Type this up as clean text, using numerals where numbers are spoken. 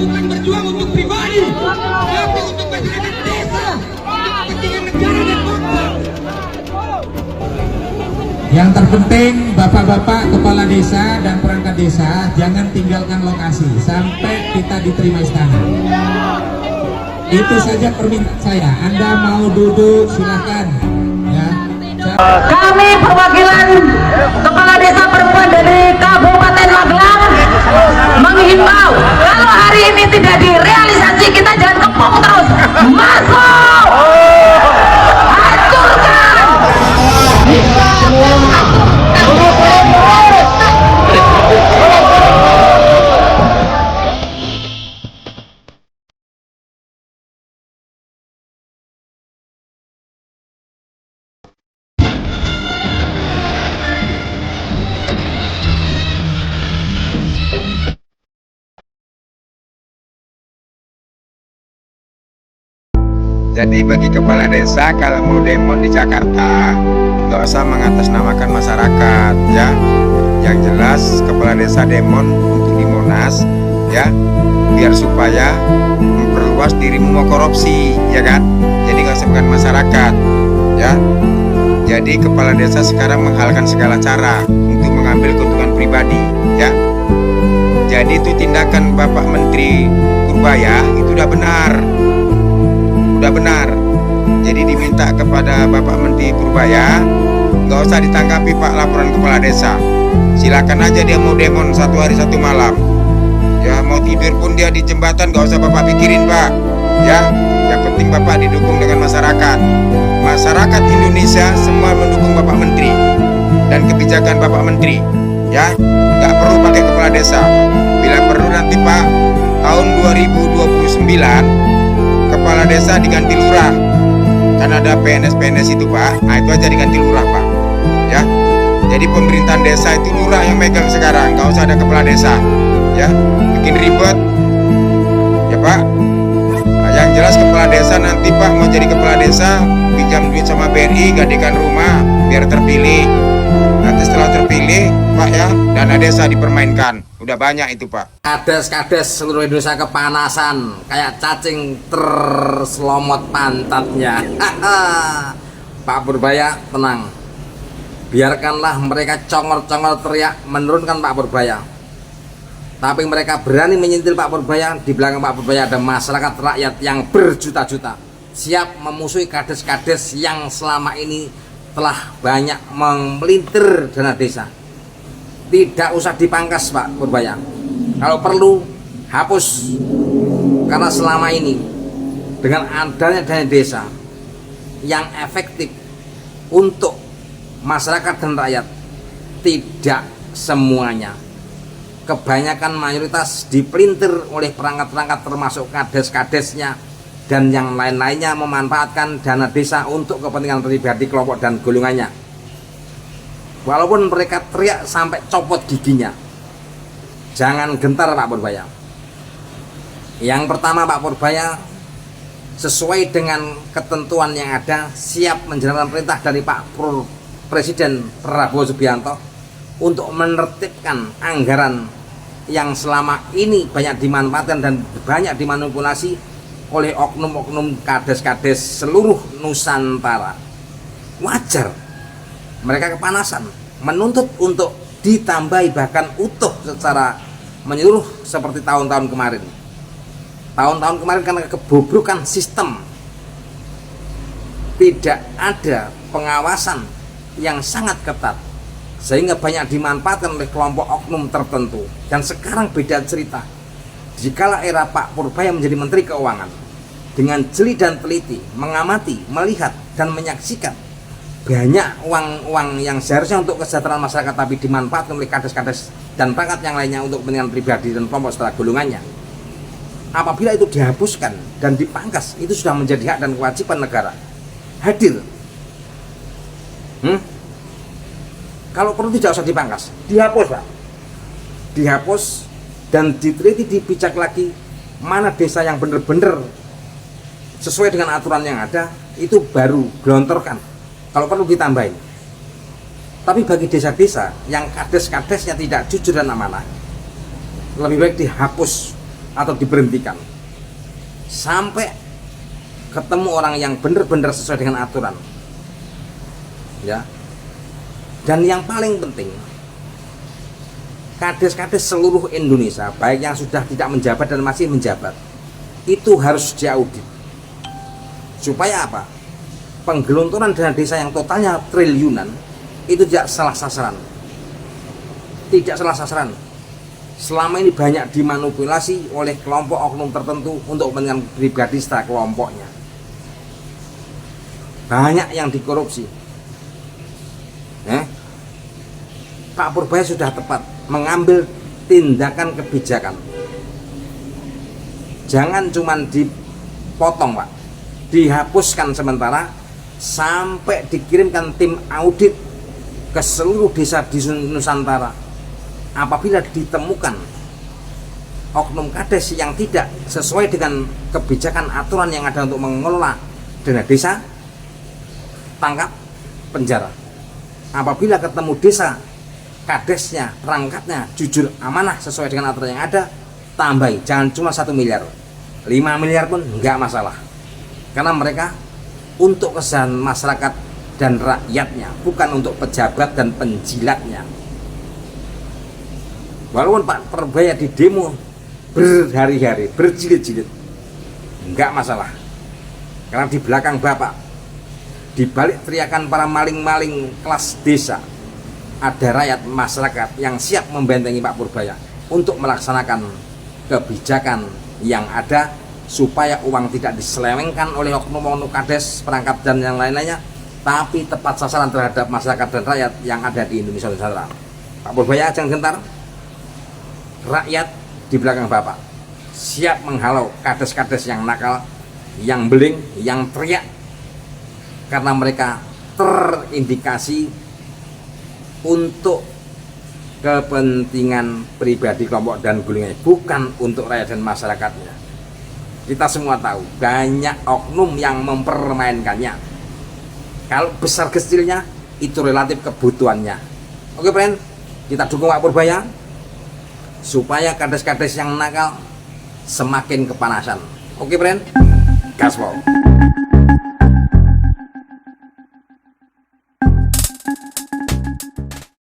bukan berjuang untuk pribadi, tapi untuk masyarakat desa, untuk kepentingan negara dan bangsa. Yang terpenting bapak-bapak kepala desa dan perangkat desa jangan tinggalkan lokasi sampai kita diterima istana. Itu saja permintaan saya. Anda mau duduk silakan ya. Kami perwakilan kepala desa perempuan dari Kabupaten Magelang menghimbau kalau hari ini tidak direalisasi kita jangan kepung terus, masuk, hancurkan. Jadi bagi kepala desa kalau mau demo di Jakarta nggak usah mengatasnamakan masyarakat ya. Yang jelas kepala desa demon untuk di Monas ya, biar supaya memperluas dirimu mau korupsi ya kan. Jadi nggak usah bukan masyarakat ya. Jadi kepala desa sekarang menghalalkan segala cara untuk mengambil keuntungan pribadi ya. Jadi itu tindakan Bapak Menteri Purbaya itu udah benar. Jadi diminta kepada Bapak Menteri Purbaya nggak usah ditanggapi Pak laporan kepala desa, silakan aja dia mau demon 1 hari 1 malam ya, mau tidur pun dia di jembatan nggak usah Bapak pikirin Pak ya. Yang penting Bapak didukung dengan masyarakat Indonesia semua mendukung Bapak Menteri dan kebijakan Bapak Menteri ya, nggak perlu pakai kepala desa. Bila perlu nanti Pak tahun 2029 kepala desa diganti lurah, kan ada PNS itu Pak, nah itu aja diganti lurah Pak ya. Jadi pemerintahan desa itu lurah yang megang sekarang, nggak usah ada kepala desa ya, bikin ribet ya Pak. Nah, yang jelas kepala desa nanti Pak mau jadi kepala desa pinjam duit sama BRI, gadekan rumah biar terpilih. Nanti setelah terpilih Pak ya, dana desa dipermainkan. Udah banyak itu Pak. Kades seluruh Indonesia kepanasan kayak cacing terselomot pantatnya. Pak Purbaya tenang, biarkanlah mereka congor-congor teriak menurunkan Pak Purbaya, tapi mereka berani menyentil Pak Purbaya. Di belakang Pak Purbaya ada masyarakat rakyat yang berjuta-juta siap memusuhi kades-kades yang selama ini telah banyak memelintir dana desa. Tidak usah dipangkas Pak Purbaya, kalau perlu hapus, karena selama ini dengan adanya dana desa yang efektif untuk masyarakat dan rakyat, tidak semuanya, kebanyakan mayoritas dipelintir oleh perangkat-perangkat termasuk kades-kadesnya dan yang lain-lainnya memanfaatkan dana desa untuk kepentingan pribadi kelompok dan golongannya. Walaupun mereka teriak sampai copot giginya, jangan gentar Pak Purbaya. Yang pertama Pak Purbaya sesuai dengan ketentuan yang ada siap menjalankan perintah dari Pak Presiden Prabowo Subianto untuk menertibkan anggaran yang selama ini banyak dimanfaatkan dan banyak dimanipulasi oleh oknum-oknum kades-kades seluruh Nusantara. Wajar mereka kepanasan, menuntut untuk ditambahi bahkan utuh secara menyeluruh seperti tahun-tahun kemarin. Tahun-tahun kemarin karena kebobrokan sistem, tidak ada pengawasan yang sangat ketat sehingga banyak dimanfaatkan oleh kelompok oknum tertentu. Dan sekarang beda cerita. Jikala era Pak Purbaya menjadi Menteri Keuangan, dengan jeli dan teliti mengamati, melihat dan menyaksikan banyak uang-uang yang seharusnya untuk kesejahteraan masyarakat tapi dimanfaatkan oleh kades-kades dan perangkat yang lainnya untuk kepentingan pribadi dan kelompok setelah golongannya. Apabila itu dihapuskan dan dipangkas, itu sudah menjadi hak dan kewajiban negara hadir. Kalau perlu tidak usah dipangkas, dihapus Pak, dihapus dan diteliti, dibicak lagi mana desa yang benar-benar sesuai dengan aturan yang ada, itu baru gelontorkan. Kalau perlu ditambahin. Tapi bagi desa-desa yang kades-kadesnya tidak jujur dan amanah, lebih baik dihapus atau diberhentikan sampai ketemu orang yang benar-benar sesuai dengan aturan, ya. Dan yang paling penting, kades-kades seluruh Indonesia, baik yang sudah tidak menjabat dan masih menjabat, itu harus diaudit. Supaya apa? Penggelontoran dana desa yang totalnya triliunan itu tidak salah sasaran. Tidak salah sasaran. Selama ini banyak dimanipulasi oleh kelompok oknum tertentu untuk kepentingan pribadi secara kelompoknya. Banyak yang dikorupsi. Pak Purbaya sudah tepat mengambil tindakan kebijakan. Jangan cuma dipotong, Pak, dihapuskan sementara sampai dikirimkan tim audit ke seluruh desa di Nusantara. Apabila ditemukan oknum kades yang tidak sesuai dengan kebijakan aturan yang ada untuk mengelola dana desa, tangkap, penjara. Apabila ketemu desa kadesnya, perangkatnya jujur, amanah sesuai dengan aturan yang ada, tambahi. Jangan cuma 1 miliar, 5 miliar pun enggak masalah, karena mereka untuk kesejahteraan masyarakat dan rakyatnya, bukan untuk pejabat dan penjilatnya. Walaupun Pak Purbaya di demo berhari-hari, berjilid-jilid, enggak masalah, karena di belakang Bapak, di balik teriakan para maling-maling kelas desa, ada rakyat masyarakat yang siap membentengi Pak Purbaya untuk melaksanakan kebijakan yang ada, supaya uang tidak diselewengkan oleh oknum-oknum kades, perangkat dan yang lain-lainnya, tapi tepat sasaran terhadap masyarakat dan rakyat yang ada di Indonesia Nusantara. Pak Purbaya jangan gentar, rakyat di belakang Bapak siap menghalau kades-kades yang nakal, yang beling, yang teriak, karena mereka terindikasi untuk kepentingan pribadi kelompok dan golongan, bukan untuk rakyat dan masyarakatnya. Kita semua tahu banyak oknum yang mempermainkannya. Kalau besar kecilnya itu relatif kebutuhannya. Oke, friend, kita dukung Pak Purbaya supaya kades-kades yang nakal semakin kepanasan. Oke, friend, gaspol.